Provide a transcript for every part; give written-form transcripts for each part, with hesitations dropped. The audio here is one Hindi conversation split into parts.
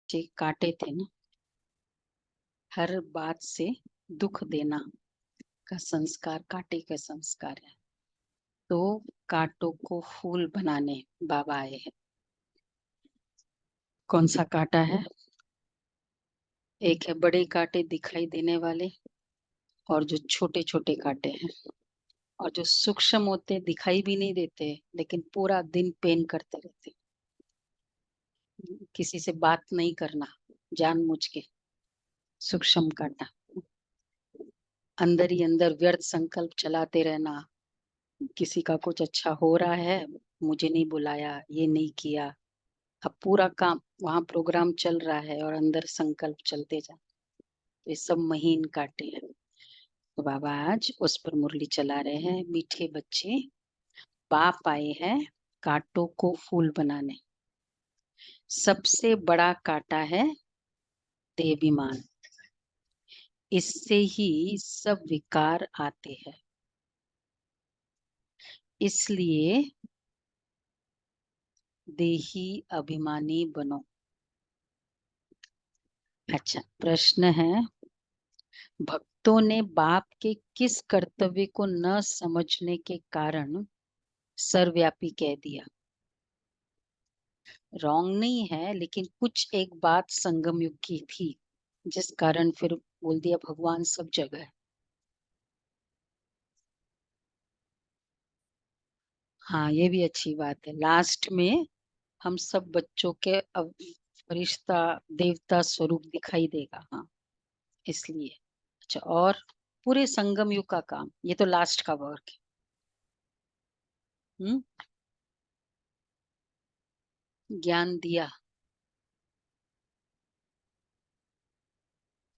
जी काटे थे ना, हर बात से दुख देना का संस्कार काटे का संस्कार है। तो कांटों को फूल बनाने बाबा आए हैं। कौन सा कांटा है? एक है बड़े कांटे दिखाई देने वाले, और जो छोटे छोटे कांटे हैं, और जो सूक्ष्म होते दिखाई भी नहीं देते, लेकिन पूरा दिन पेन करते रहते। किसी से बात नहीं करना जानबूझ के, सूक्ष्म कांटा। अंदर ही अंदर व्यर्थ संकल्प चलाते रहना, किसी का कुछ अच्छा हो रहा है, मुझे नहीं बुलाया, ये नहीं किया। अब पूरा काम वहां प्रोग्राम चल रहा है और अंदर संकल्प चलते जा, ये सब महीन काटे हैं। तो बाबा आज उस पर मुरली चला रहे हैं। मीठे बच्चे, बाप आए हैं कांटों को फूल बनाने। सबसे बड़ा कांटा है देहाभिमान, इससे ही सब विकार आते हैं। इसलिए देही अभिमानी बनो। अच्छा, प्रश्न है, भक्तों ने बाप के किस कर्तव्य को न समझने के कारण सर्वव्यापी कह दिया? रॉन्ग नहीं है, लेकिन कुछ एक बात संगम युग की थी, जिस कारण फिर बोल दिया भगवान सब जगह है। हाँ, ये भी अच्छी बात है। लास्ट में हम सब बच्चों के अब फरिश्ता देवता स्वरूप दिखाई देगा। हाँ, इसलिए। अच्छा, और पूरे संगम युग का काम, ये तो लास्ट का वर्क है। ज्ञान दिया।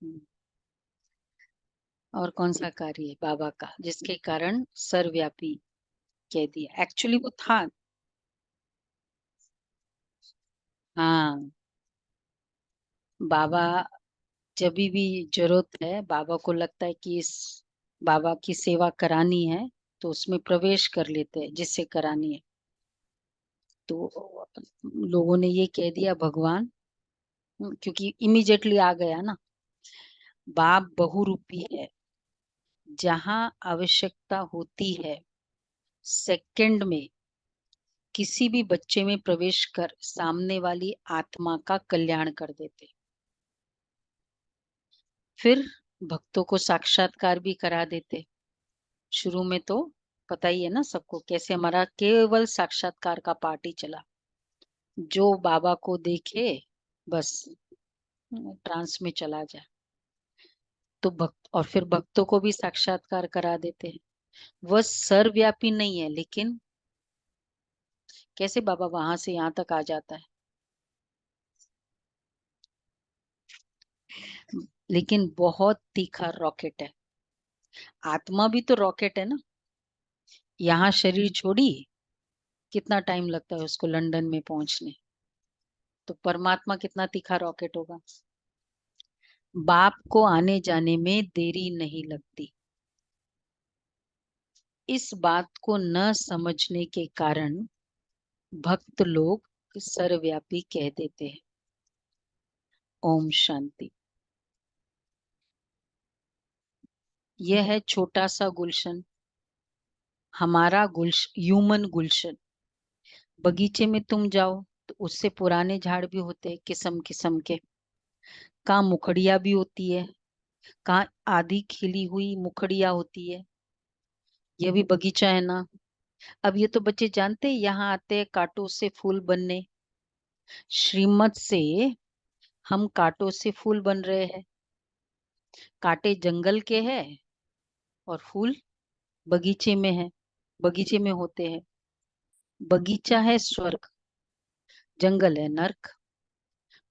हम्म, और कौन सा कार्य है बाबा का जिसके कारण सर्वव्यापी कह दिया? एक्चुअली वो था। हाँ, बाबा जब भी जरूरत है, बाबा को लगता है कि इस बाबा की सेवा करानी है, तो उसमें प्रवेश कर लेते हैं जिससे करानी है। तो लोगों ने ये कह दिया भगवान, क्योंकि इमीडिएटली आ गया ना, बाप बहुरूपी है। जहां आवश्यकता होती है, सेकंड में किसी भी बच्चे में प्रवेश कर सामने वाली आत्मा का कल्याण कर देते। फिर भक्तों को साक्षात्कार भी करा देते। शुरू में तो पता ही है ना सबको, कैसे हमारा केवल साक्षात्कार का पार्ट ही चला। जो बाबा को देखे बस ट्रांस में चला जाए। तो भक्त, और फिर भक्तों को भी साक्षात्कार करा देते हैं। वह सर्वव्यापी नहीं है, लेकिन कैसे बाबा वहां से यहाँ तक आ जाता है? लेकिन बहुत तीखा रॉकेट है। आत्मा भी तो रॉकेट है ना। यहाँ शरीर छोड़ी, कितना टाइम लगता है उसको लंदन में पहुंचने, तो परमात्मा कितना तीखा रॉकेट होगा। बाप को आने जाने में देरी नहीं लगती। इस बात को न समझने के कारण भक्त लोग सर्वव्यापी कह देते हैं। ओम शांति। यह है छोटा सा गुलशन, हमारा गुलशन, ह्यूमन गुलशन। बगीचे में तुम जाओ तो उससे पुराने झाड़ भी होते हैं, किस्म किस्म के। कहाँ मुखड़िया भी होती है, कहाँ आधी खिली हुई मुखड़िया होती है। यह भी बगीचा है ना। अब ये तो बच्चे जानते हैं, यहाँ आते हैं कांटों से फूल बनने। श्रीमत से हम कांटों से फूल बन रहे हैं। कांटे जंगल के हैं और फूल बगीचे में है, बगीचे में होते हैं। बगीचा है स्वर्ग, जंगल है नर्क।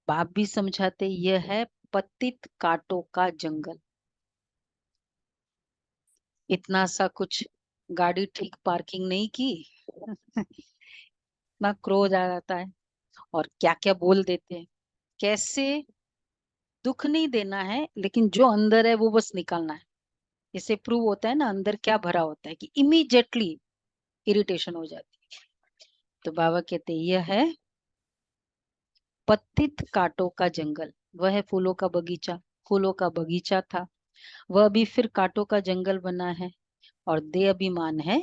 बाप भी समझाते, यह है पतित कांटों का जंगल। इतना सा कुछ गाड़ी ठीक पार्किंग नहीं की ना क्रोध आ जाता है, और क्या क्या बोल देते हैं। कैसे दुख नहीं देना है, लेकिन जो अंदर है वो बस निकालना है। इससे प्रूव होता है ना अंदर क्या भरा होता है, कि इमीडिएटली इरिटेशन हो जाती है। तो बाबा कहते यह है पतित कांटों का जंगल, वह है फूलों का बगीचा, फूलों का बगीचा था, वह अभी फिर कांटों का जंगल बना है, और दे अभिमान है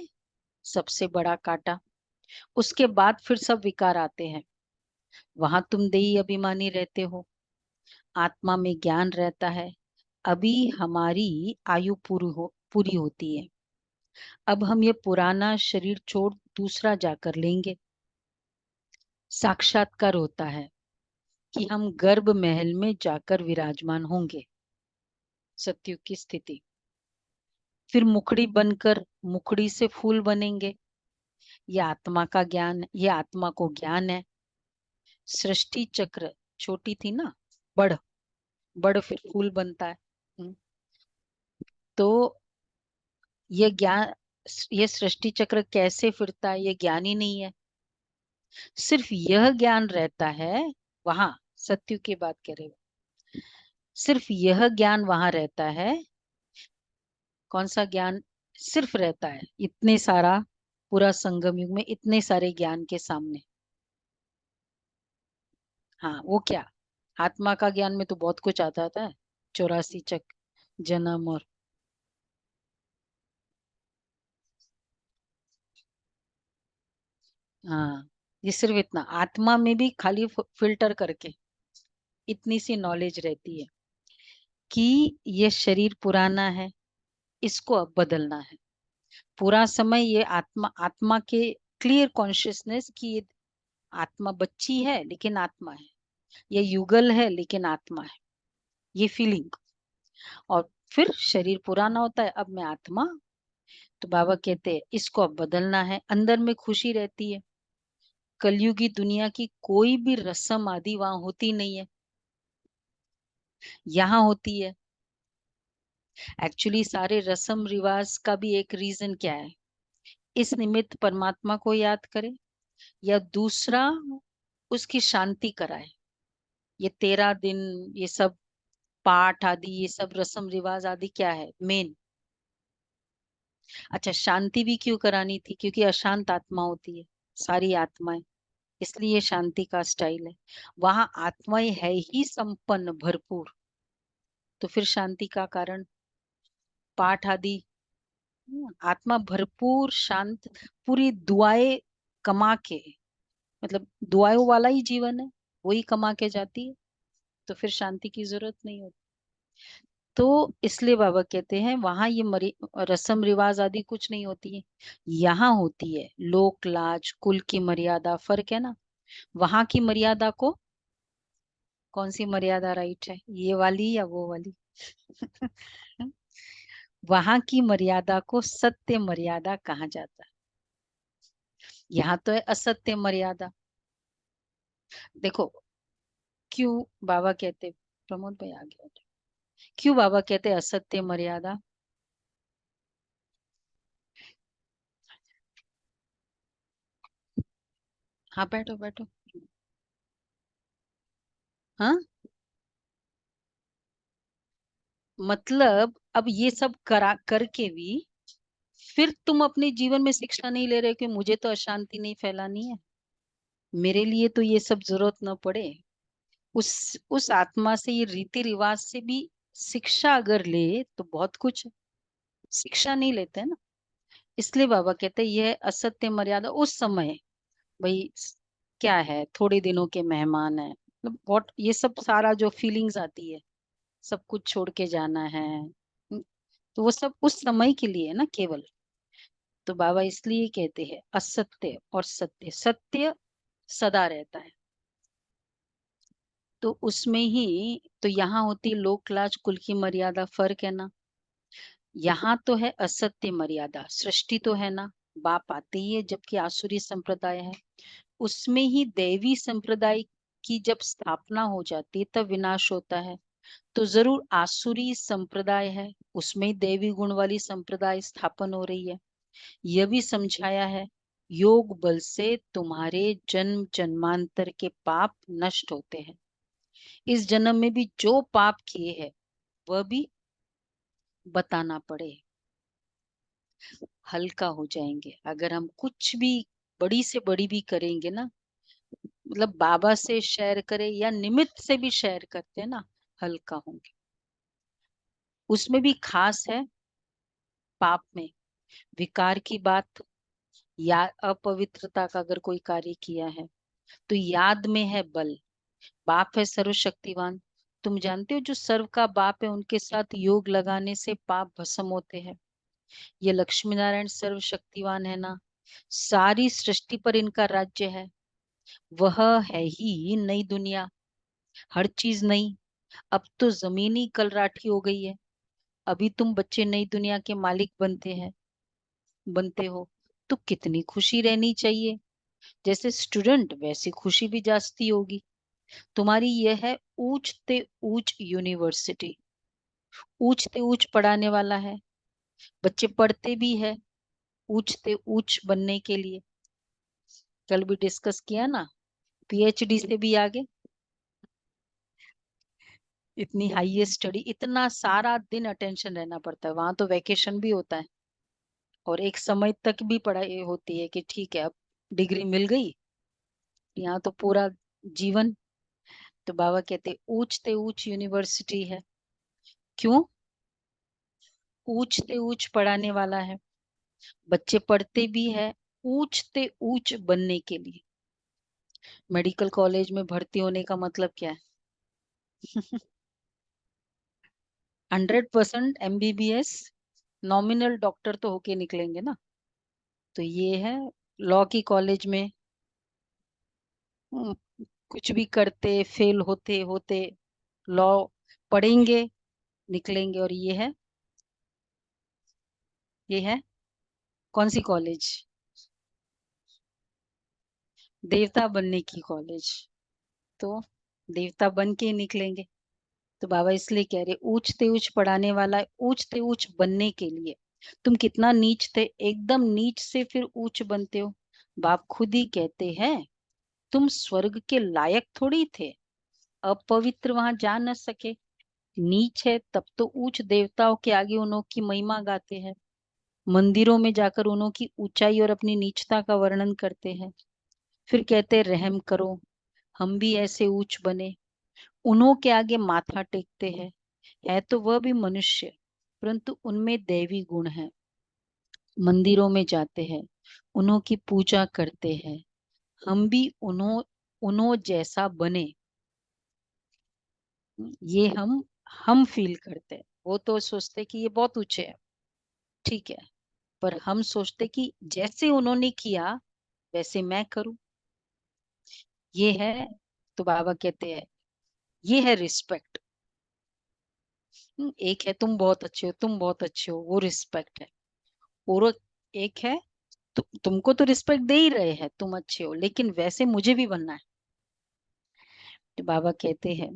सबसे बड़ा कांटा। उसके बाद फिर सब विकार आते हैं। वहां तुम देही अभिमानी रहते हो, आत्मा में ज्ञान रहता है। अभी हमारी आयु पूरी होती है। अब हम ये पुराना शरीर छोड़ दूसरा जाकर लेंगे। साक्षात्कार होता है कि हम गर्भ महल में जाकर विराजमान होंगे, सत्युग की स्थिति। फिर मुखड़ी बनकर मुखड़ी से फूल बनेंगे। ये आत्मा का ज्ञान, ये आत्मा को ज्ञान है। सृष्टि चक्र छोटी थी ना, बढ़ बढ़ फिर फूल बनता है। तो ये ज्ञान, ये सृष्टि चक्र कैसे फिरता है ये ज्ञान ही नहीं है। सिर्फ यह ज्ञान रहता है वहां, सत्युग की बात कर रहे हो, सिर्फ यह ज्ञान वहां रहता है। कौन सा ज्ञान सिर्फ रहता है इतने सारा, पूरा संगम युग में इतने सारे ज्ञान के सामने? हाँ, वो क्या? आत्मा का ज्ञान में तो बहुत कुछ आता था, 84 जन्म और हाँ, ये सिर्फ इतना आत्मा में भी खाली फिल्टर करके इतनी सी नॉलेज रहती है कि ये शरीर पुराना है, इसको अब बदलना है। पूरा समय ये आत्मा आत्मा के क्लियर कॉन्शियसनेस की ये आत्मा बच्ची है लेकिन आत्मा है, ये युगल है लेकिन आत्मा है, ये फीलिंग। और फिर शरीर पुराना होता है, अब मैं आत्मा। तो बाबा कहते हैं इसको अब बदलना है। अंदर में खुशी रहती है। कलयुगी दुनिया की कोई भी रस्म आदि वहां होती नहीं है, यहाँ होती है। एक्चुअली सारे रस्म रिवाज का भी एक रीजन क्या है? इस निमित्त परमात्मा को याद करें, या दूसरा उसकी शांति कराए। ये 13 दिन, ये सब पाठ आदि, ये सब रस्म रिवाज आदि क्या है मेन? अच्छा, शांति भी क्यों करानी थी? क्योंकि अशांत आत्मा होती है सारी आत्माएं, इसलिए शांति का स्टाइल है। वहां आत्माएं है ही संपन्न भरपूर, तो फिर शांति का कारण पाठ आदि। आत्मा भरपूर शांत, पूरी दुआएं कमा के, मतलब दुआओं वाला ही जीवन है, वही कमा के जाती है, तो फिर शांति की जरूरत नहीं होती। तो इसलिए बाबा कहते हैं वहां ये रस्म रिवाज आदि कुछ नहीं होती है, यहाँ होती है लोक लाज कुल की मर्यादा। फर्क है ना, वहां की मर्यादा को, कौन सी मर्यादा राइट है, ये वाली या वो वाली? वहां की मर्यादा को सत्य मर्यादा कहा जाता है। यहाँ तो है असत्य मर्यादा। देखो, क्यों बाबा कहते, प्रमोद भाई आ गया, क्यों बाबा कहते असत्य मर्यादा? हाँ, बैठो बैठो। हाँ, मतलब अब ये सब करा करके भी फिर तुम अपने जीवन में शिक्षा नहीं ले रहे कि मुझे तो अशांति नहीं फैलानी है, मेरे लिए तो ये सब जरूरत न पड़े। उस आत्मा से ये रीति रिवाज से भी शिक्षा अगर ले तो बहुत कुछ है। शिक्षा नहीं लेते ना, इसलिए बाबा कहते हैं यह असत्य मर्यादा उस समय। भाई क्या है, थोड़े दिनों के मेहमान है, मतलब बहुत ये सब सारा जो फीलिंग्स आती है, सब कुछ छोड़ के जाना है। तो वो सब उस समय के लिए है ना केवल। तो बाबा इसलिए कहते हैं असत्य और सत्य, सत्य सदा रहता है। तो उसमें ही तो यहाँ होती लोक लाज कुल की मर्यादा, फर्क है ना। यहाँ तो है असत्य मर्यादा, सृष्टि तो है ना, बाप आते ही है, जबकि आसुरी संप्रदाय है। उसमें ही दैवी संप्रदाय की जब स्थापना हो जाती है तब विनाश होता है। तो जरूर आसुरी संप्रदाय है, उसमें दैवी गुण वाली संप्रदाय स्थापन हो रही है। यह भी समझाया है योग बल से तुम्हारे जन्म जन्मांतर के पाप नष्ट होते हैं। इस जन्म में भी जो पाप किए हैं वह भी बताना पड़े, हल्का हो जाएंगे। अगर हम कुछ भी बड़ी से बड़ी भी करेंगे ना, मतलब बाबा से शेयर करे या निमित्त से भी शेयर करते हैं ना, हल्का होंगे। उसमें भी खास है पाप में विकार की बात या अपवित्रता का अगर कोई कार्य किया है तो याद में है बल। बाप है सर्वशक्तिवान। तुम जानते हो जो सर्व का बाप है उनके साथ योग लगाने से पाप भस्म होते हैं। ये लक्ष्मी नारायण सर्वशक्तिवान है ना, सारी सृष्टि पर इनका राज्य है। वह है ही नई दुनिया, हर चीज नई। अब तो जमीन ही कलराठी हो गई है। अभी तुम बच्चे नई दुनिया के मालिक बनते हो तो कितनी खुशी रहनी चाहिए। जैसे स्टूडेंट वैसी खुशी भी जास्ती होगी। तुम्हारी यह है ऊंचते ऊंच यूनिवर्सिटी, ऊंचते ऊंच पढ़ाने वाला है। बच्चे पढ़ते भी है ऊंचते ऊंच बनने के लिए। कल भी डिस्कस किया ना, पीएचडी से भी आगे। इतनी हाईएस्ट स्टडी, इतना सारा दिन अटेंशन रहना पड़ता है। वहां तो वैकेशन भी होता है और एक समय तक भी पढ़ाई होती है कि ठीक है अब डिग्री मिल गई। यहाँ तो पूरा जीवन। तो बाबा कहते ऊंचते ऊंच यूनिवर्सिटी है। क्यों? ऊंचते ऊंच पढ़ाने वाला है। बच्चे पढ़ते भी है ऊंचते ऊंच बनने के लिए। मेडिकल कॉलेज में भर्ती होने का मतलब क्या है? 100% MBBS, नॉमिनल डॉक्टर तो होके निकलेंगे ना। तो ये है लॉ की कॉलेज में हम्म, कुछ भी करते फेल होते होते लॉ पढ़ेंगे निकलेंगे। और ये है कौन सी कॉलेज? देवता बनने की कॉलेज। तो देवता बन के ही निकलेंगे। तो बाबा इसलिए कह रहे ऊंचते ऊंच पढ़ाने वाला, ऊंचते ऊंच बनने के लिए। तुम कितना नीच थे, एकदम नीच से फिर ऊंच बनते हो। बाप खुद ही कहते हैं तुम स्वर्ग के लायक थोड़ी थे, अपवित्र वहां जा न सके। नीच है तब तो ऊंच देवताओं के आगे उन्हों की महिमा गाते हैं। मंदिरों में जाकर उन्हों की ऊंचाई और अपनी नीचता का वर्णन करते हैं। फिर कहते रहम करो, हम भी ऐसे ऊंच बने। उन्हों के आगे माथा टेकते हैं। है तो वह भी मनुष्य, परंतु उनमें दैवी गुण है। मंदिरों में जाते हैं, उन्हों की पूजा करते हैं। हम भी उन्हों उन्हों जैसा बने, ये हम फील करते हैं। वो तो सोचते कि ये बहुत ऊंचे है, ठीक है। पर हम सोचते कि जैसे उन्होंने किया वैसे मैं करूं। ये है। तो बाबा कहते हैं ये है रिस्पेक्ट। एक है तुम बहुत अच्छे हो, तुम बहुत अच्छे हो, वो रिस्पेक्ट है। और एक है तुमको तो रिस्पेक्ट दे ही रहे हैं, तुम अच्छे हो, लेकिन वैसे मुझे भी बनना है। तो बाबा कहते हैं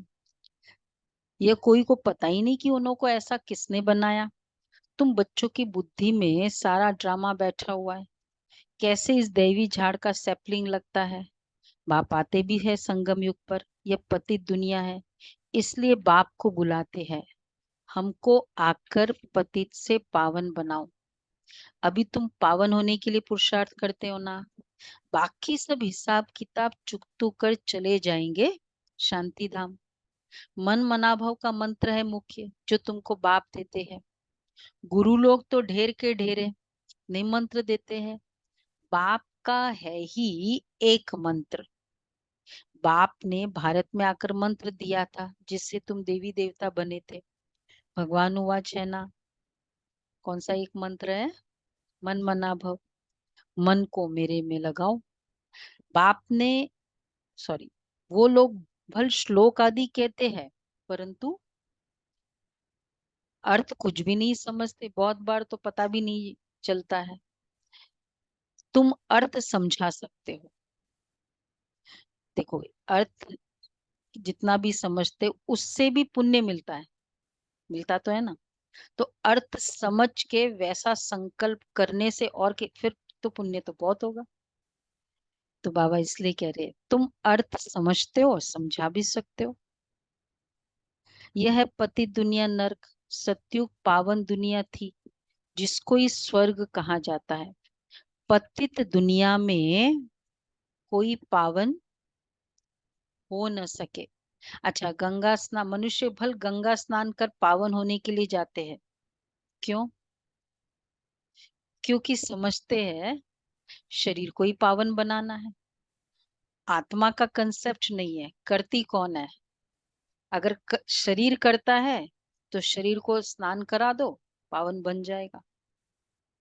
ये कोई को पता ही नहीं कि उन्हों को ऐसा किसने बनाया। तुम बच्चों की बुद्धि में सारा ड्रामा बैठा हुआ है। कैसे इस दैवी झाड़ का सैपलिंग लगता है। बाप आते भी है संगम युग पर। यह पतित दुनिया है, इसलिए बाप को बुलाते हैं हमको आकर पतित से पावन बनाओ। अभी तुम पावन होने के लिए पुरुषार्थ करते हो ना, बाकी सब हिसाब किताब चुकतू कर चले जाएंगे शांति धाम। मन मनाभव का मंत्र है मुख्य जो तुमको बाप देते हैं। गुरु लोग तो ढेर के ढेरे नहीं मंत्र देते हैं। बाप का है ही एक मंत्र। बाप ने भारत में आकर मंत्र दिया था जिससे तुम देवी देवता बने थे। भगवान उवाच है ना, कौन सा एक मंत्र है? मन मना भव। मन को मेरे में लगाओ। बाप ने, सॉरी, वो लोग भल श्लोक आदि कहते हैं परंतु अर्थ कुछ भी नहीं समझते। बहुत बार तो पता भी नहीं चलता है। तुम अर्थ समझा सकते हो। देखो, अर्थ जितना भी समझते उससे भी पुण्य मिलता है। मिलता तो है ना। तो अर्थ समझ के वैसा संकल्प करने से और फिर तो पुण्य तो बहुत होगा। तो बाबा इसलिए कह रहे तुम अर्थ समझते हो, समझा भी सकते हो। यह है पति दुनिया नरक। सतयुग पावन दुनिया थी जिसको इस स्वर्ग कहा जाता है। पतित दुनिया में कोई पावन हो न सके। अच्छा, गंगा स्नान, मनुष्य भल गंगा स्नान कर पावन होने के लिए जाते हैं। क्यों? क्योंकि समझते हैं शरीर को ही पावन बनाना है। आत्मा का कंसेप्ट नहीं है, करती कौन है। अगर शरीर करता है तो शरीर को स्नान करा दो, पावन बन जाएगा।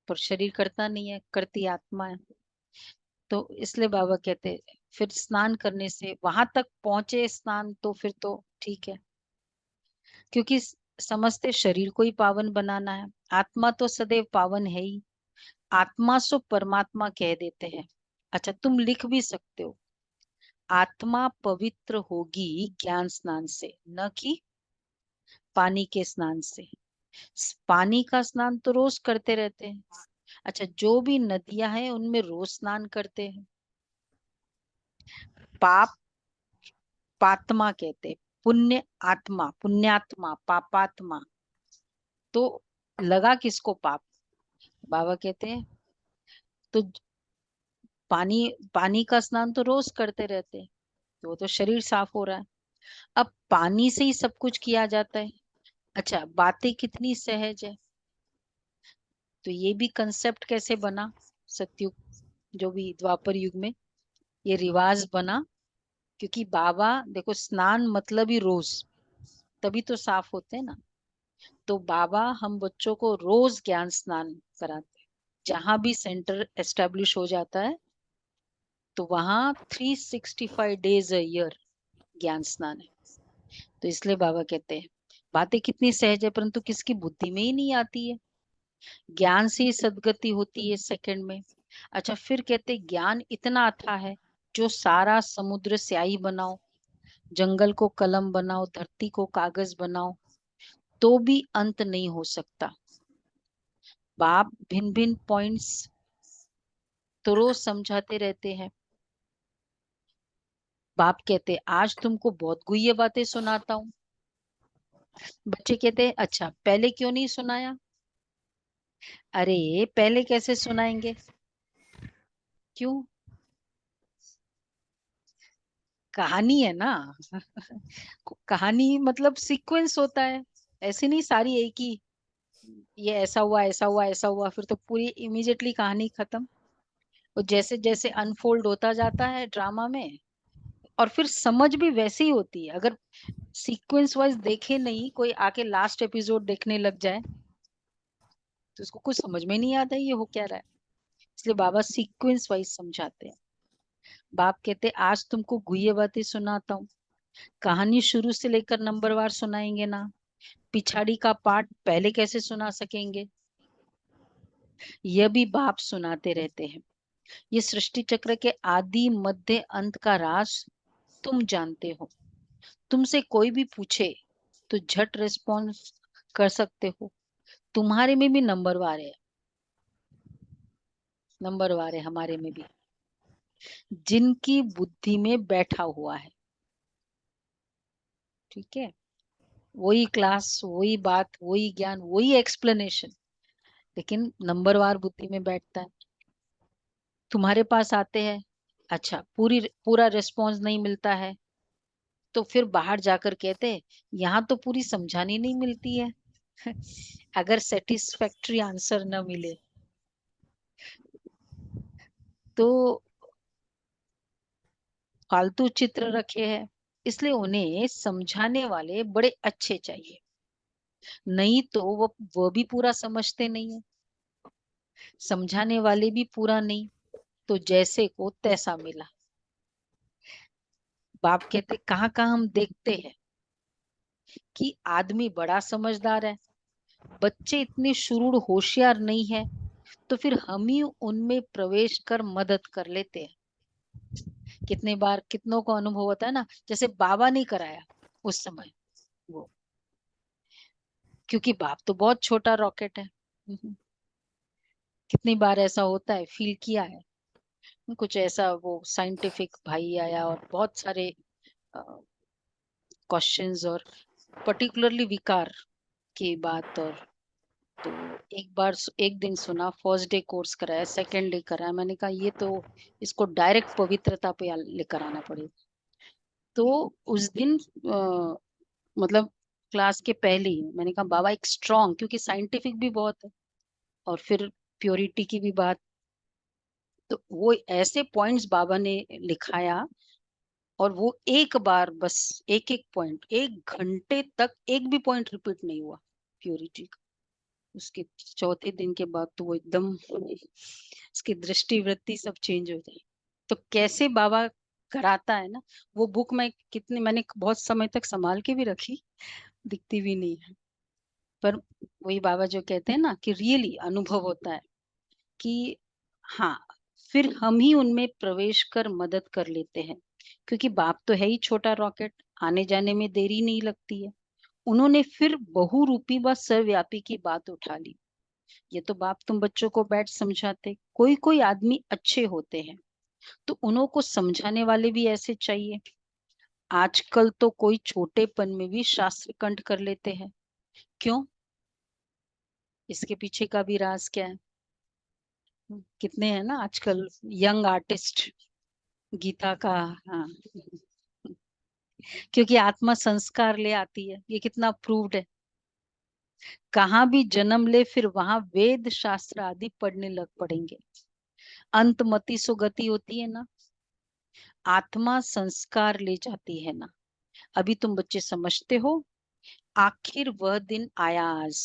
पर शरीर करता नहीं है, करती आत्मा है। तो इसलिए बाबा कहते हैं, फिर स्नान करने से वहां तक पहुंचे स्नान तो फिर तो ठीक है, क्योंकि समझते शरीर को ही पावन बनाना है। आत्मा तो सदैव पावन है ही। आत्मा सो परमात्मा कह देते हैं। अच्छा, तुम लिख भी सकते हो, आत्मा पवित्र होगी ज्ञान स्नान से, न कि पानी के स्नान से। पानी का स्नान तो रोज करते रहते हैं। अच्छा, जो भी नदियां हैं उनमें रोज स्नान करते हैं। पाप पात्मा कहते हैं, पुण्य आत्मा, पुण्यात्मा, पापात्मा। तो लगा किसको पाप? बाबा कहते हैं तो पानी पानी का स्नान तो रोज करते रहते हैं, तो वो तो शरीर साफ हो रहा है। अब पानी से ही सब कुछ किया जाता है। अच्छा, बातें कितनी सहज है। तो ये भी कंसेप्ट कैसे बना? सतयुग, जो भी द्वापर युग में ये रिवाज बना, क्योंकि बाबा देखो, स्नान मतलब ही रोज, तभी तो साफ होते हैं ना। तो बाबा हम बच्चों को रोज ज्ञान स्नान कराते हैं। जहां भी सेंटर एस्टेब्लिश हो जाता है तो वहां 365 डेज अ ईयर ज्ञान स्नान है। तो इसलिए बाबा कहते हैं बातें कितनी सहज है, परंतु किसकी बुद्धि में ही नहीं आती है। ज्ञान से ही सदगति होती है सेकंड में। अच्छा, फिर कहते ज्ञान इतना अथाह है, जो सारा समुद्र स्याही बनाओ, जंगल को कलम बनाओ, धरती को कागज बनाओ, तो भी अंत नहीं हो सकता। बाप भिन्न भिन्न पॉइंट्स तो रोज समझाते रहते हैं। बाप कहते आज तुमको बहुत गुह्य बातें सुनाता हूँ। बच्चे कहते हैं अच्छा, पहले क्यों नहीं सुनाया? अरे, पहले कैसे सुनाएंगे? क्यों? कहानी है ना। कहानी मतलब सीक्वेंस होता है, ऐसे नहीं सारी एक ही, ये ऐसा हुआ ऐसा हुआ ऐसा हुआ, फिर तो पूरी इमीडिएटली कहानी खत्म। वो जैसे जैसे अनफोल्ड होता जाता है ड्रामा में, और फिर समझ भी वैसे ही होती है। अगर सीक्वेंस वाइज देखे नहीं, कोई आके लास्ट एपिसोड देखने लग जाए तो उसको कुछ समझ में नहीं आता ये हो क्या रहा है। इसलिए बाबा सीक्वेंस वाइज समझाते हैं। बाप कहते आज तुमको गुह्य बातें सुनाता हूँ। कहानी शुरू से लेकर नंबरवार सुनाएंगे ना, पिछाड़ी का पार्ट पहले कैसे सुना सकेंगे? यह भी बाप सुनाते रहते हैं। ये सृष्टि चक्र के आदि मध्य अंत का राज तुम जानते हो। तुमसे कोई भी पूछे तो झट रिस्पॉन्स कर सकते हो। तुम्हारे में भी नंबरवार है, नंबरवार है हमारे में भी, जिनकी बुद्धि में बैठा हुआ है। ठीक है, वही क्लास, वही बात, वही ज्ञान, वही एक्सप्लेनेशन, लेकिन नंबरवार बुद्धि में बैठता है। तुम्हारे पास आते हैं, अच्छा पूरा रिस्पॉन्स नहीं मिलता है, तो फिर बाहर जाकर कहते हैं यहाँ तो पूरी समझानी नहीं मिलती है। अगर सेटिस्फैक्ट्री आंसर न मिले तो फालतू चित्र रखे हैं। इसलिए उन्हें समझाने वाले बड़े अच्छे चाहिए, नहीं तो वो भी पूरा समझते नहीं है। समझाने वाले भी पूरा नहीं, तो जैसे को तैसा मिला। बाप कहते कहाँ कहाँ हम देखते हैं कि आदमी बड़ा समझदार है, बच्चे इतने शुरू होशियार नहीं है, तो फिर हम ही उनमें प्रवेश कर मदद कर लेते हैं। कितने बार कितनों को अनुभव होता है ना, जैसे बाबा नहीं कराया उस समय वो, क्योंकि बाप तो बहुत छोटा रॉकेट है। कितनी बार ऐसा होता है, फील किया है। कुछ ऐसा वो साइंटिफिक भाई आया और बहुत सारे क्वेश्चंस और पर्टिकुलरली विकार की बात, और तो एक बार एक दिन सुना, फर्स्ट डे कोर्स कराया, सेकंड डे कराया, मैंने कहा ये तो इसको डायरेक्ट पवित्रता पे लेकर आना पड़ेगा। तो उस दिन मतलब क्लास के पहले ही मैंने कहा बाबा एक स्ट्रॉन्ग, क्योंकि साइंटिफिक भी बहुत है और फिर प्योरिटी की भी बात, तो वो ऐसे पॉइंट्स बाबा ने लिखाया। और वो एक बार बस एक एक पॉइंट, 1 घंटे तक एक भी पॉइंट रिपीट नहीं हुआ प्योरिटी का। उसके चौथे दिन के बाद तो वो एकदम उसकी दृष्टि वृत्ति सब चेंज हो गई। तो कैसे बाबा कराता है ना, वो बुक में कितने मैंने बहुत समय तक संभाल के भी रखी, दिखती भी नहीं है। पर वही बाबा जो कहते हैं ना कि रियली अनुभव होता है कि हाँ, फिर हम ही उनमें प्रवेश कर मदद कर लेते हैं, क्योंकि बाप तो है ही छोटा रॉकेट, आने जाने में देरी नहीं लगती है। उन्होंने फिर बहुरूपी व सर्वव्यापी की बात उठा ली। ये तो बाप तुम बच्चों को बैठ समझाते, कोई कोई आदमी अच्छे होते हैं तो उन्हों को समझाने वाले भी ऐसे चाहिए। आजकल तो कोई छोटेपन में भी शास्त्र कंठ कर लेते हैं। क्यों? इसके पीछे का भी राज क्या है? कितने हैं ना आजकल यंग आर्टिस्ट गीता का। हाँ, क्योंकि आत्मा संस्कार ले आती है, ये कितना प्रूव्ड है। कहाँ भी जन्म ले फिर वहां वेद शास्त्र आदि पढ़ने लग पड़ेंगे। अंतमति सुगति होती है ना, आत्मा संस्कार ले जाती है ना। अभी तुम बच्चे समझते हो, आखिर वह दिन आया आज,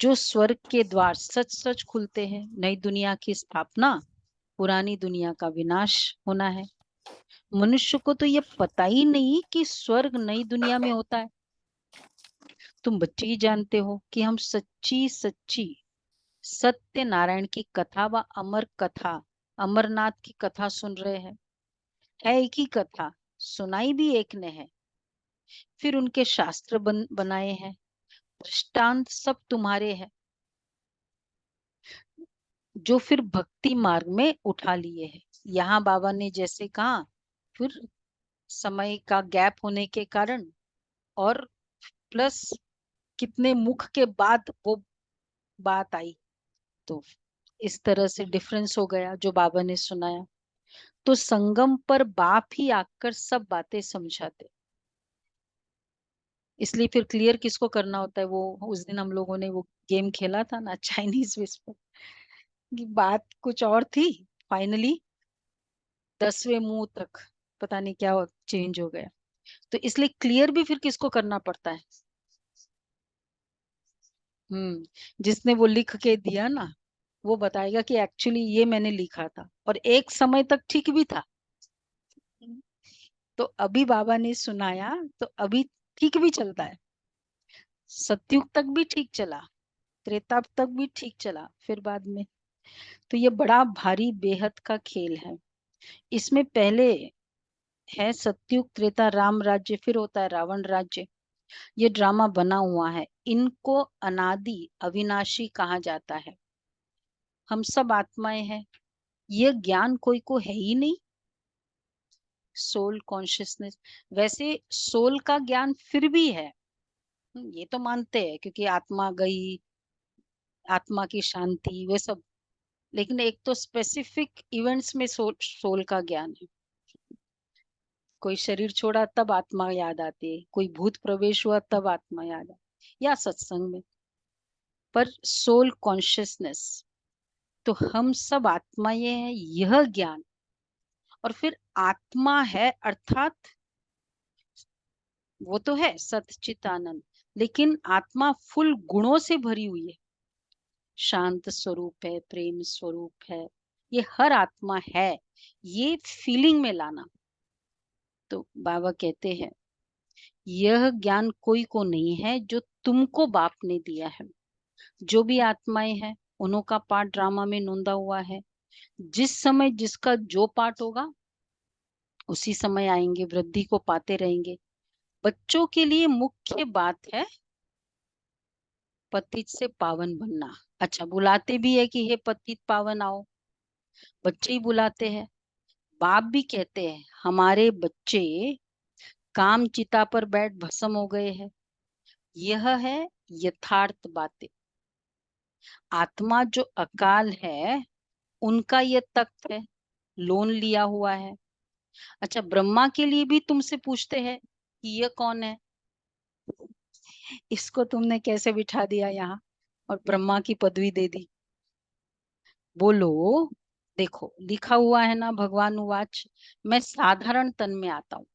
जो स्वर्ग के द्वार सच सच खुलते हैं। नई दुनिया की स्थापना, पुरानी दुनिया का विनाश होना है। मनुष्य को तो ये पता ही नहीं कि स्वर्ग नई दुनिया में होता है। तुम बच्चे ही जानते हो कि हम सच्ची सच्ची सत्य नारायण की कथा व अमर कथा, अमरनाथ की कथा सुन रहे हैं। है एक ही कथा, सुनाई भी एक ने है, फिर उनके शास्त्र बनाए हैं, दृष्टांत सब तुम्हारे हैं, जो फिर भक्ति मार्ग में उठा लिए हैं। यहाँ बाबा ने जैसे कहा, फिर समय का गैप होने के कारण और प्लस कितने मुख के बाद वो बात आई, तो इस तरह से डिफरेंस हो गया जो बाबा ने सुनाया। तो संगम पर बाप ही आकर सब बातें समझाते। इसलिए फिर क्लियर किसको करना होता है, वो उस दिन हम लोगों ने वो गेम खेला था ना चाइनीज विस्पर, की बात कुछ और थी, फाइनली 10वें मुंह तक पता नहीं क्या चेंज हो गया। तो इसलिए क्लियर भी फिर किसको करना पड़ता है? जिसने वो लिख के दिया ना, वो बताएगा कि एक्चुअली ये मैंने लिखा था और एक समय तक ठीक भी था। तो अभी बाबा ने सुनाया तो अभी ठीक भी चलता है। सतयुग तक भी ठीक चला, त्रेता तक भी ठीक चला, फिर बाद में। तो ये बड़ा भारी बेहद का खेल है। इसमें पहले है सतयुग, त्रेता, राम राज्य, फिर होता है रावण राज्य। ये ड्रामा बना हुआ है। इनको अनादि अविनाशी कहा जाता है। हम सब आत्माएं हैं, ये ज्ञान कोई को है ही नहीं। सोल कॉन्शियसनेस, वैसे सोल का ज्ञान फिर भी है, ये तो मानते हैं क्योंकि आत्मा गई, आत्मा की शांति, वे सब। लेकिन एक तो स्पेसिफिक इवेंट्स में सोल का ज्ञान है। कोई शरीर छोड़ा तब आत्मा याद आती है, कोई भूत प्रवेश हुआ तब आत्मा याद आती, या सत्संग में। पर सोल कॉन्शियसनेस, तो हम सब आत्माएं हैं, यह ज्ञान। और फिर आत्मा है अर्थात वो तो है सतचित आनंद, लेकिन आत्मा फुल गुणों से भरी हुई है, शांत स्वरूप है, प्रेम स्वरूप है, ये हर आत्मा है। ये फीलिंग में लाना। तो बाबा कहते हैं यह ज्ञान कोई को नहीं है जो तुमको बाप ने दिया है। जो भी आत्माएं हैं उन्हों का पार्ट ड्रामा में नोंदा हुआ है। जिस समय जिसका जो पार्ट होगा उसी समय आएंगे, वृद्धि को पाते रहेंगे। बच्चों के लिए मुख्य बात है पतित से पावन बनना। अच्छा, बुलाते भी है कि हे पतित पावन आओ, बच्चे ही बुलाते हैं। बाप भी कहते हैं हमारे बच्चे काम चिता पर बैठ भस्म हो गए हैं। यह है यथार्थ बातें। आत्मा जो अकाल है उनका ये तख्त है, लोन लिया हुआ है। अच्छा, ब्रह्मा के लिए भी तुमसे पूछते हैं कि ये कौन है, इसको तुमने कैसे बिठा दिया यहाँ और ब्रह्मा की पदवी दे दी। बोलो, देखो लिखा हुआ है ना, भगवान उवाच, मैं साधारण तन में आता हूँ।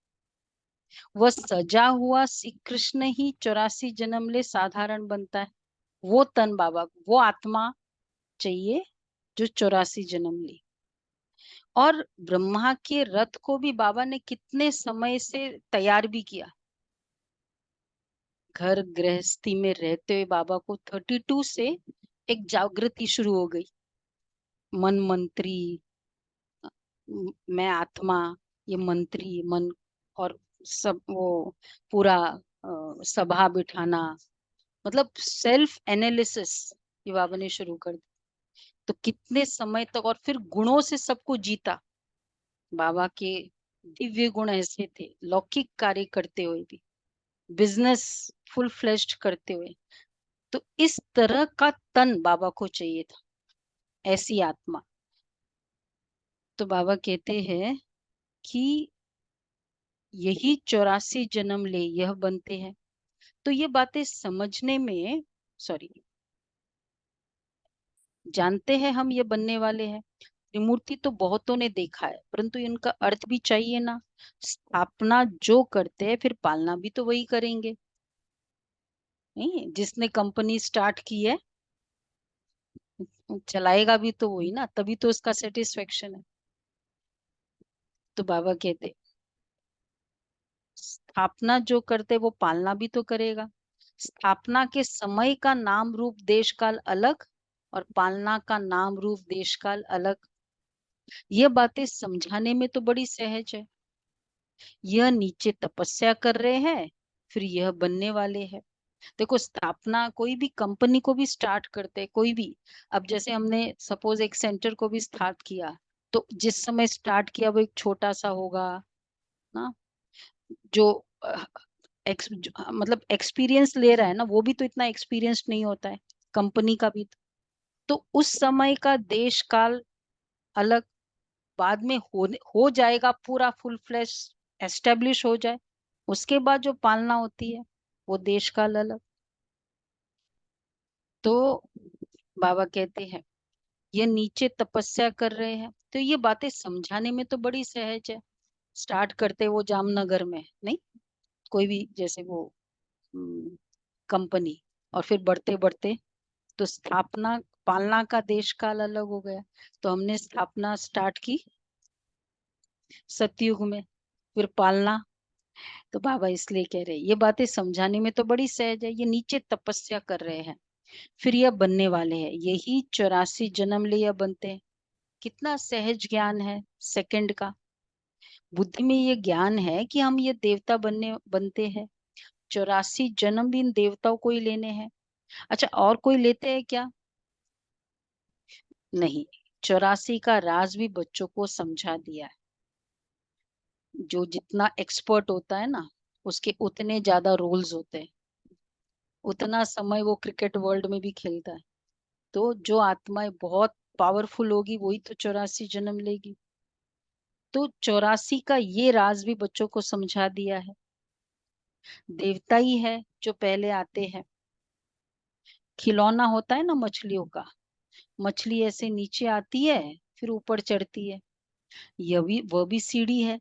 वह सजा हुआ श्री कृष्ण ही 84 जन्म ले साधारण बनता है। वो तन बाबा, वो आत्मा चाहिए जो 84 जन्म ली। और ब्रह्मा के रथ को भी बाबा ने कितने समय से तैयार भी किया। घर गृहस्थी में रहते हुए बाबा को 32 से एक जागृति शुरू हो गई। मन मंत्री, मैं आत्मा, ये मंत्री मन, और सब वो पूरा सभा बिठाना, मतलब सेल्फ एनालिसिस ये बाबा ने शुरू कर दी। तो कितने समय तक, और फिर गुणों से सबको जीता। बाबा के दिव्य गुण ऐसे थे, लौकिक कार्य करते हुए भी, बिजनेस फुल फ्लेश्ड करते हुए। तो इस तरह का तन बाबा को चाहिए था, ऐसी आत्मा। तो बाबा कहते हैं कि यही 84 जन्म ले यह बनते हैं। तो ये बातें समझने में, सॉरी, जानते हैं हम ये बनने वाले हैं। त्रिमूर्ति तो बहुतों ने देखा है, परंतु इनका अर्थ भी चाहिए ना। स्थापना जो करते हैं फिर पालना भी तो वही करेंगे। नहीं, जिसने कंपनी स्टार्ट की है चलाएगा भी तो वही ना, तभी तो उसका सेटिस्फेक्शन है। तो बाबा कहते स्थापना जो करते वो पालना भी तो करेगा। स्थापना के समय का नाम रूप देश काल अलग, और पालना का नाम रूप देश काल अलग। ये बातें समझाने में तो बड़ी सहज है। यह नीचे तपस्या कर रहे हैं, फिर यह बनने वाले हैं। देखो, स्थापना कोई भी कंपनी को भी स्टार्ट करते, कोई भी, अब जैसे हमने सपोज एक सेंटर को भी स्टार्ट किया, तो जिस समय स्टार्ट किया वो एक छोटा सा होगा ना। जो मतलब एक्सपीरियंस ले रहा है ना, वो भी तो इतना एक्सपीरियंस नहीं होता है, कंपनी का भी। तो उस समय का देश काल अलग, बाद में हो जाएगा पूरा फुल फ्लैश एस्टेब्लिश हो जाए, उसके बाद जो पालना होती है वो देश काल अलग। तो बाबा कहते हैं ये नीचे तपस्या कर रहे हैं, तो ये बातें समझाने में तो बड़ी सहज है। स्टार्ट करते वो जामनगर में नहीं, कोई भी जैसे वो कंपनी, और फिर बढ़ते बढ़ते तो स्थापना पालना का देश काल अलग हो गया। तो हमने स्थापना स्टार्ट की सतयुग में, फिर पालना। तो बाबा इसलिए कह रहे ये बातें समझाने में तो बड़ी सहज है। ये नीचे तपस्या कर रहे हैं, फिर यह बनने वाले हैं, यही 84 जन्म ले यह बनते हैं। कितना सहज ज्ञान है सेकंड का। बुद्धि में ये ज्ञान है कि हम ये देवता बनते हैं। 84 जन्म भी इन देवताओं को ही लेने हैं। अच्छा, और कोई लेते हैं क्या? नहीं। 84 का राज भी बच्चों को समझा दिया है। जो जितना एक्सपर्ट होता है ना, उसके उतने ज्यादा रोल्स होते हैं, उतना समय वो क्रिकेट वर्ल्ड में भी खेलता है। तो जो आत्माएं बहुत पावरफुल होगी वही तो 84 जन्म लेगी। तो 84 का ये राज भी बच्चों को समझा दिया है। देवता ही है जो पहले आते हैं। खिलौना होता है ना मछलियों का, मछली ऐसे नीचे आती है फिर ऊपर चढ़ती है, यह भी वह भी सीढ़ी है।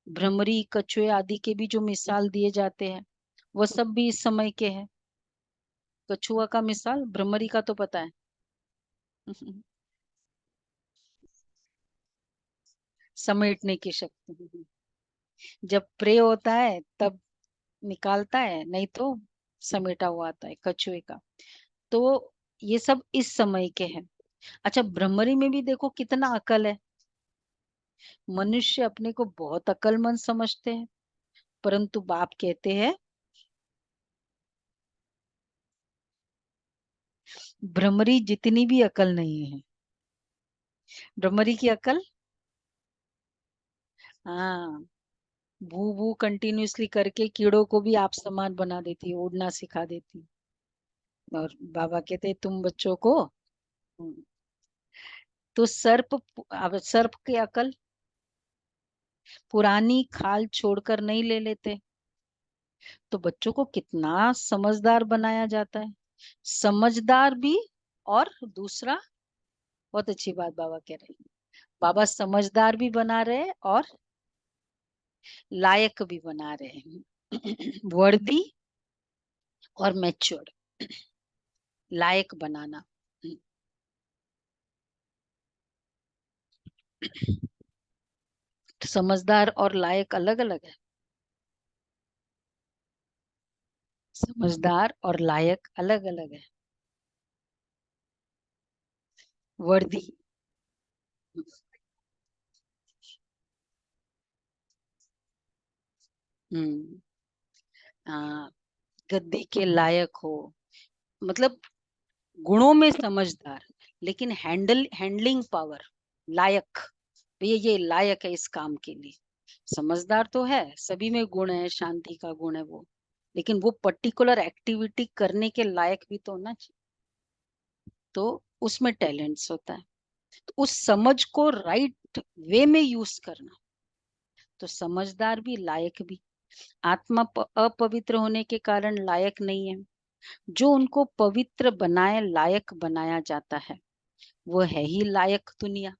भ्रमरी, कछुए आदि के भी जो मिसाल दिए जाते हैं, वह सब भी इस समय के हैं। कछुआ का मिसाल, भ्रमरी का तो पता है। समेटने की शक्ति, जब प्रे होता है तब निकालता है, नहीं तो समेटा हुआ आता है कछुए का। तो ये सब इस समय के हैं। अच्छा, भ्रमरी में भी देखो कितना अकल है। मनुष्य अपने को बहुत अक्लमंद समझते हैं, परंतु बाप कहते हैं भ्रमरी जितनी भी अकल नहीं है। भ्रमरी की अकल, हाँ, भू भू कंटिन्यूअसली करके कीड़ों को भी आप समान बना देती है, उड़ना सिखा देती है। और बाबा कहते हैं तुम बच्चों को, हम्म, तो सर्प, अब सर्प की अकल, पुरानी खाल छोड़कर नहीं ले लेते। तो बच्चों को कितना समझदार बनाया जाता है, समझदार भी, और दूसरा, बहुत अच्छी बात बाबा कह रहे हैं, बाबा समझदार भी बना रहे हैं और लायक भी बना रहे हैं। वर्दी और मैच्योर्ड, लायक बनाना। समझदार और लायक अलग अलग है। समझदार और लायक अलग अलग है। वर्दी। हम्म। हाँ, गद्दी के लायक हो, मतलब गुणों में समझदार, लेकिन हैंडलिंग पावर लायक, भैया ये लायक है इस काम के लिए। समझदार तो है, सभी में गुण है, शांति का गुण है वो, लेकिन वो पर्टिकुलर एक्टिविटी करने के लायक भी तो होना चाहिए। तो उसमें टैलेंट्स होता है। तो उस समझ को राइट वे में यूज करना, तो समझदार भी लायक भी। आत्मा अपवित्र होने के कारण लायक नहीं है, जो उनको पवित्र बनाए लायक बनाया जाता है, वो है ही लायक दुनिया।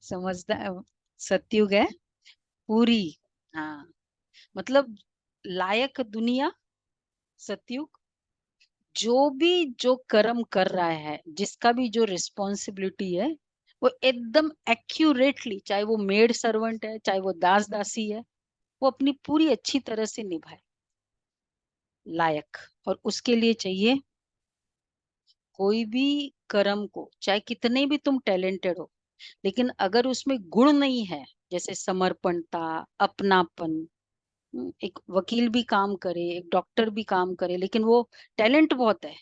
समझदार सतयुग है पूरी। हाँ, मतलब लायक दुनिया सतयुग। जो भी जो कर्म कर रहा है, जिसका भी जो रिस्पॉन्सिबिलिटी है, वो एकदम एक्यूरेटली, चाहे वो मेड सर्वेंट है, चाहे वो दास दासी है, वो अपनी पूरी अच्छी तरह से निभाए, लायक। और उसके लिए चाहिए, कोई भी कर्म को, चाहे कितने भी तुम टैलेंटेड हो, लेकिन अगर उसमें गुण नहीं है, जैसे समर्पणता, अपनापन, एक वकील भी काम करे, एक डॉक्टर भी काम करे, लेकिन वो टैलेंट बहुत है,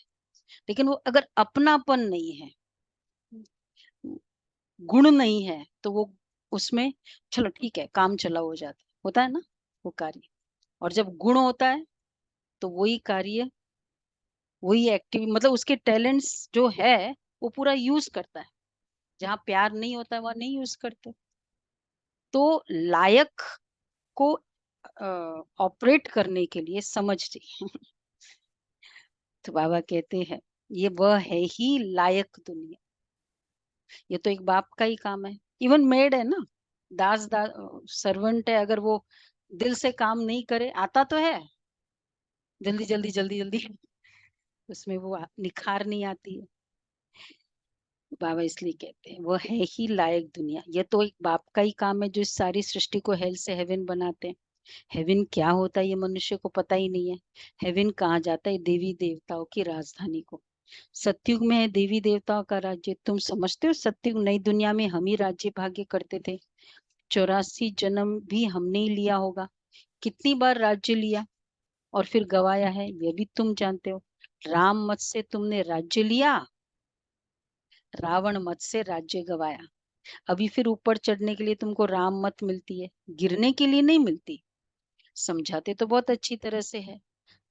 लेकिन वो अगर अपनापन नहीं है, गुण नहीं है, तो वो उसमें, चलो ठीक है काम चला हो जाता होता है ना वो कार्य। और जब गुण होता है, तो वही कार्य, वही एक्टिव, मतलब उसके टैलेंट्स जो है वो पूरा यूज करता है। जहाँ प्यार नहीं होता है वहां नहीं यूज करते। तो लायक को ऑपरेट करने के लिए समझ चाहिए। तो बाबा कहते हैं, ये वह है ही लायक दुनिया। ये तो एक बाप का ही काम है। इवन मेड है ना, दास सर्वेंट है, अगर वो दिल से काम नहीं करे, आता तो है जल्दी जल्दी जल्दी जल्दी, उसमें वो निखार नहीं आती है। बाबा इसलिए कहते हैं वो है ही लायक दुनिया। ये तो एक बाप का ही काम है जो इस सारी सृष्टि को हेल से हेवन बनाते हैं। हेवन क्या होता है ये मनुष्य को पता ही नहीं है। हेवन कहाँ जाता है, देवी देवताओं की राजधानी को। सतयुग में है देवी देवताओं का राज्य। तुम समझते हो सतयुग नई दुनिया में हम ही राज्य भाग्य करते थे। 84 जन्म भी हमने ही लिया होगा। कितनी बार राज्य लिया और फिर गवाया है, ये भी तुम जानते हो। राम मत से तुमने राज्य लिया, रावण मत से राज्य गवाया। अभी फिर ऊपर चढ़ने के लिए तुमको राम मत मिलती है, गिरने के लिए नहीं मिलती। समझाते तो बहुत अच्छी तरह से है,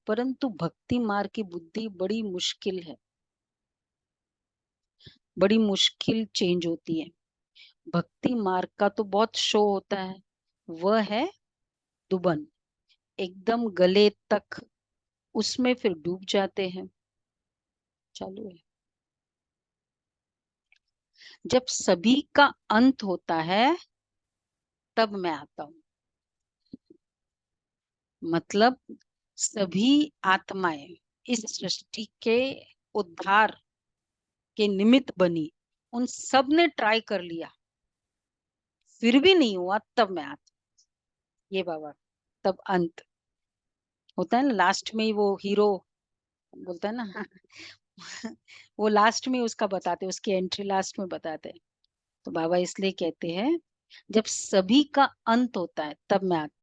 परंतु भक्ति मार्ग की बुद्धि बड़ी मुश्किल है, बड़ी मुश्किल चेंज होती है। भक्ति मार्ग का तो बहुत शो होता है, वह है दुबन, एकदम गले तक, उसमें फिर डूब जाते हैं। चालू है। जब सभी का अंत होता है, तब मैं आता हूँ। मतलब सभी आत्माएं इस सृष्टि के उद्धार के निमित्त बनी, उन सब ने ट्राई कर लिया, फिर भी नहीं हुआ, तब मैं आता। ये बाबा, तब अंत होता है ना, लास्ट में ही वो हीरो बोलता है ना। वो लास्ट में उसका बताते, उसकी एंट्री लास्ट में बताते हैं। तो बाबा इसलिए कहते हैं, जब सभी का अंत होता है तब मैं आता।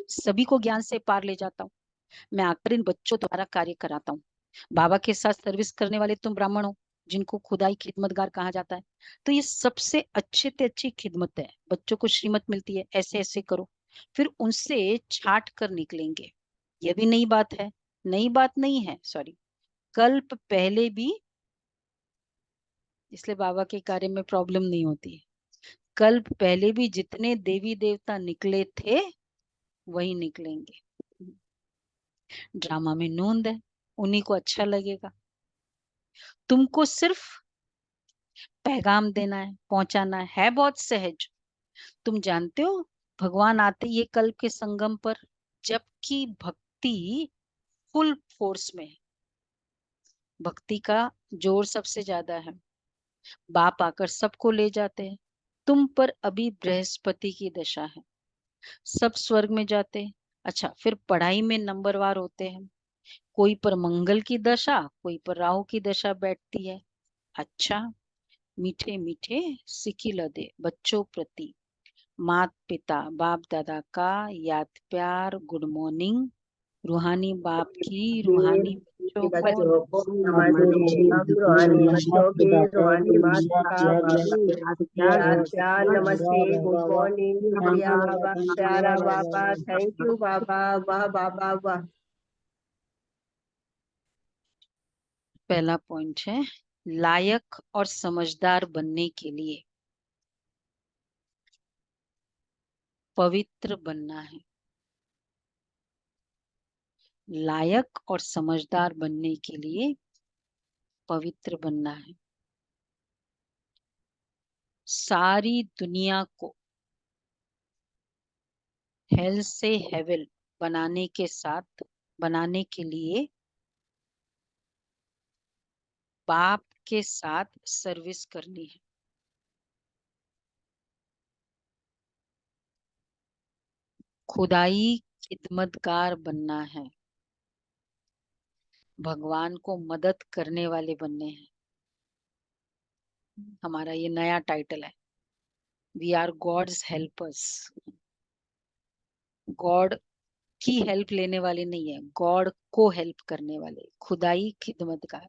सभी को ज्ञान से पार ले जाता हूँ। मैं आकर इन बच्चों द्वारा कार्य कराता हूँ। बाबा के साथ सर्विस करने वाले तुम ब्राह्मण हो, जिनको खुदाई खिदमतगार कहा जाता है। तो ये सबसे अच्छे से अच्छी खिदमत है। बच्चों को श्रीमत मिलती है, ऐसे ऐसे करो, फिर उनसे छाट कर निकलेंगे। ये भी नई बात है, नई बात नहीं है, सॉरी। कल्प पहले भी इसलिए बाबा के कार्य में प्रॉब्लम नहीं होती। कल्प पहले भी जितने देवी देवता निकले थे वही निकलेंगे। ड्रामा में नूंद है, उन्हीं को अच्छा लगेगा। तुमको सिर्फ पैगाम देना है, पहुंचाना है बहुत सहज। तुम जानते हो भगवान आते ये कल्प के संगम पर जबकि भक्ति फुल फोर्स में है। भक्ति का जोर सबसे ज्यादा है। बाप आकर सबको ले जाते हैं। तुम पर अभी बृहस्पति की दशा है, सब स्वर्ग में जाते हैं। अच्छा, फिर पढ़ाई में नंबरवार होते हैं। कोई पर मंगल की दशा, कोई पर राहु की दशा बैठती है। अच्छा, मीठे मीठे सिक्की लदे बच्चों प्रति मात पिता बाप दादा का याद प्यार गुड मॉर्निंग। रूहानी बाप की रूहानी बच्चों को बच्चों को नमस्ते। नमस्ते। हम रूहानी बच्चों के रूहानी माता का बाबू याद प्यार नमस्ते गुड मॉर्निंग। बढ़िया बाबा, प्यारा बाबा, थैंक यू बाबा, वाह बाबा वाह। पहला पॉइंट है लायक और समझदार बनने के लिए पवित्र बनना है। लायक और समझदार बनने के लिए पवित्र बनना है। सारी दुनिया को हेल से हेवन बनाने के लिए बाप के साथ सर्विस करनी है। खुदाई खिदमतगार बनना है। भगवान को मदद करने वाले बनने हैं। हमारा ये नया टाइटल है, we are god's helpers. God की हेल्प लेने वाले नहीं है, गॉड को हेल्प करने वाले, खुदाई खिदमतगार।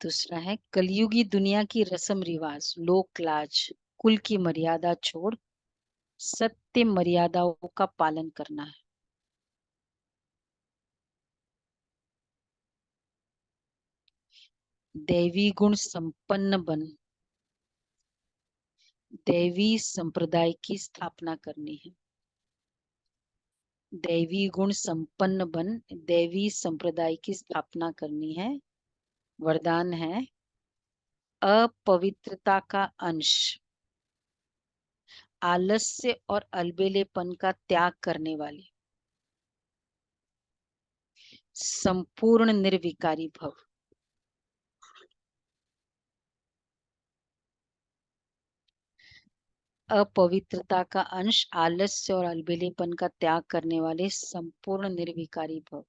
दूसरा है कलयुगी दुनिया की रस्म रिवाज लोक लाज कुल की मर्यादा छोड़ सत्य मर्यादाओं का पालन करना है। दैवी गुण संपन्न बन दैवी संप्रदाय की स्थापना करनी है। दैवी गुण संपन्न बन दैवी संप्रदाय की स्थापना करनी है। वरदान है अपवित्रता का अंश आलस्य और अलबेलेपन का त्याग करने वाले संपूर्ण निर्विकारी भव। अपवित्रता का अंश आलस्य और अलबेलेपन का त्याग करने वाले संपूर्ण निर्विकारी भव।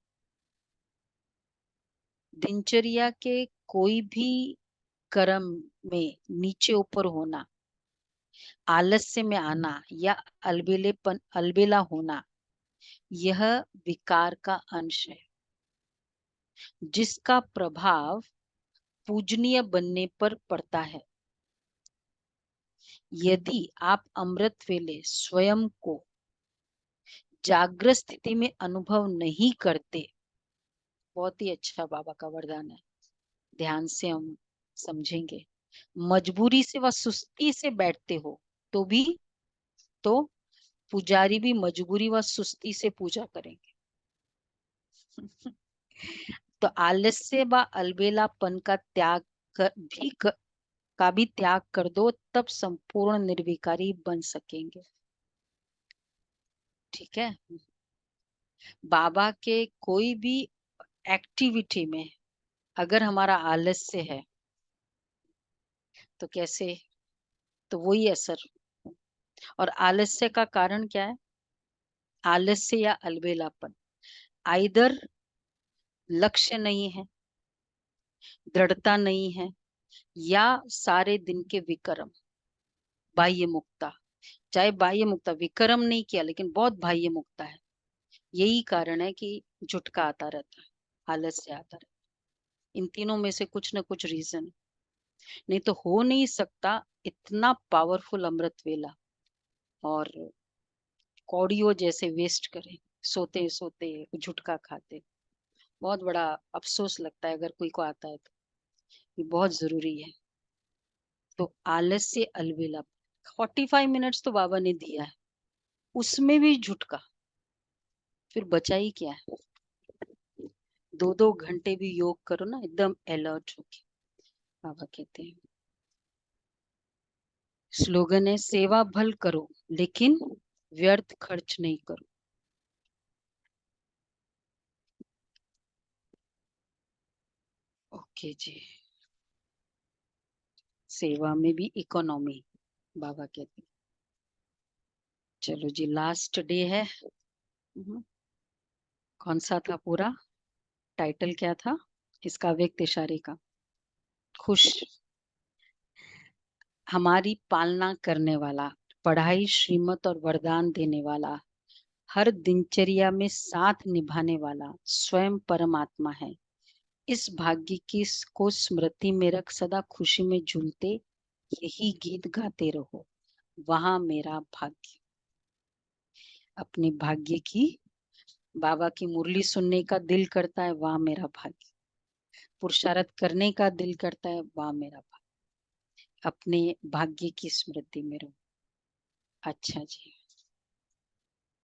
दिनचर्या के कोई भी कर्म में नीचे ऊपर होना, आलस्य में आना या अलबेला होना, यह विकार का अंश है जिसका प्रभाव पूजनीय बनने पर पड़ता है। यदि आप अमृत वेले स्वयं को जागृत स्थिति में अनुभव नहीं करते, बहुत ही अच्छा बाबा का वरदान है, ध्यान से हम समझेंगे। मजबूरी से व सुस्ती से बैठते हो तो भी तो पुजारी भी मजबूरी व सुस्ती से पूजा करेंगे। तो आलस्य व अलबेलापन का त्याग कर दो, तब संपूर्ण निर्विकारी बन सकेंगे। ठीक है। बाबा के कोई भी एक्टिविटी में अगर हमारा आलस्य है तो कैसे, तो वही असर। और आलस्य का कारण क्या है? आलस्य या अलबेलापन, आइदर लक्ष्य नहीं है, दृढ़ता नहीं है, या सारे दिन के विक्रम, बाह्य मुक्ता। चाहे बाह्य मुक्ता विक्रम नहीं किया लेकिन बहुत बाह्य मुक्ता है, यही कारण है कि झुटका आता रहता है, आलस्य आता रहता है। इन तीनों में से कुछ ना कुछ रीजन है, नहीं तो हो नहीं सकता इतना पावरफुल अमृत वेला और कौड़ियों जैसे वेस्ट करें, सोते सोते झुटका खाते। बहुत बड़ा अफसोस लगता है अगर कोई को आता है तो, ये बहुत जरूरी है। तो आलस्य अलविलप 45 मिनट्स तो बाबा ने दिया है, उसमें भी झुटका, फिर बचा ही क्या है। 2-2 घंटे भी योग करो ना एकदम अलर्ट होके, बाबा कहते हैं। स्लोगन है सेवा भल करो लेकिन व्यर्थ खर्च नहीं करो। ओके जी, सेवा में भी इकोनॉमी, बाबा कहते हैं। चलो जी, लास्ट डे है। कौन सा था पूरा टाइटल, क्या था इसका, व्यक्त इशारे का? खुश, हमारी पालना करने वाला, पढ़ाई श्रीमत और वरदान देने वाला, हर दिनचर्या में साथ निभाने वाला स्वयं परमात्मा है। इस भाग्य की को स्मृति में रख सदा खुशी में झूलते यही गीत गाते रहो, वहां मेरा भाग्य। अपने भाग्य की, बाबा की मुरली सुनने का दिल करता है, वहां मेरा भाग्य। पुरुषार्थ करने का दिल करता है, वहां मेरा भाग्य। अपने भाग्य की स्मृति में रहो। अच्छा जी।